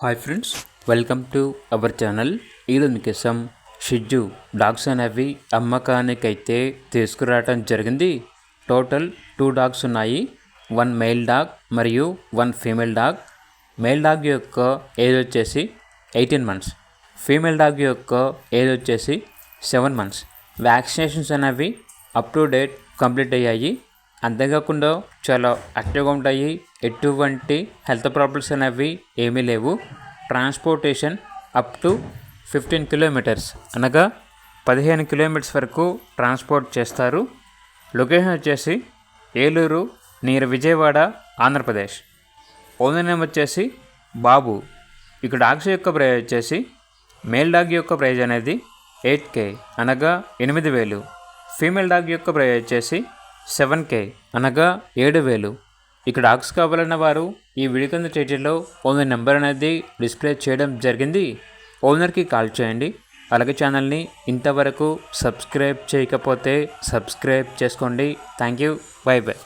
Hi friends, welcome to our channel. ఈరోజు మీకోసం షిజ్జు dogs అనేవి అమ్మకానికైతే తీసుకురావడం జరిగింది. టోటల్ 2 డాగ్స్ ఉన్నాయి. 1 మేల్ డాగ్ మరియు 1 ఫీమేల్ డాగ్. మేల్ డాగ్ యొక్క ఏజ్ వచ్చేసి 18 months, ఫీమేల్ డాగ్ యొక్క ఏజ్ వచ్చేసి 7 months. వ్యాక్సినేషన్స్ అనేవి అప్ టు డేట్ కంప్లీట్ అయ్యాయి. అంతేకాకుండా చాలా యాక్టివ్గా ఉంటాయి. ఎటువంటి హెల్త్ ప్రాబ్లమ్స్ అనేవి ఏమీ లేవు. ట్రాన్స్పోర్టేషన్ అప్ టు 15 kilometers అనగా 15 kilometers వరకు ట్రాన్స్పోర్ట్ చేస్తారు. లొకేషన్ వచ్చేసి Eluru near Vijayawada, Andhra Pradesh. Owner name వచ్చేసి బాబు. ఇక డాగ్స్ యొక్క ప్రైజ్ వచ్చేసి మేల్ డాగ్ యొక్క ప్రైజ్ అనేది 8K అనగా 8,000. ఫీమేల్ డాగ్ యొక్క ప్రైజ్ వచ్చేసి 7K అనగా 7,000. ఇక డాగ్స్ కావాలన్న వారు ఈ వీడియో కింద టైటిల్లో ఓనర్ నెంబర్ అనేది డిస్ప్లే చేయడం జరిగింది. ఓనర్కి కాల్ చేయండి. అలాగే ఛానల్ని ఇంతవరకు సబ్స్క్రైబ్ చేయకపోతే సబ్స్క్రైబ్ చేసుకోండి. Thank you. By by.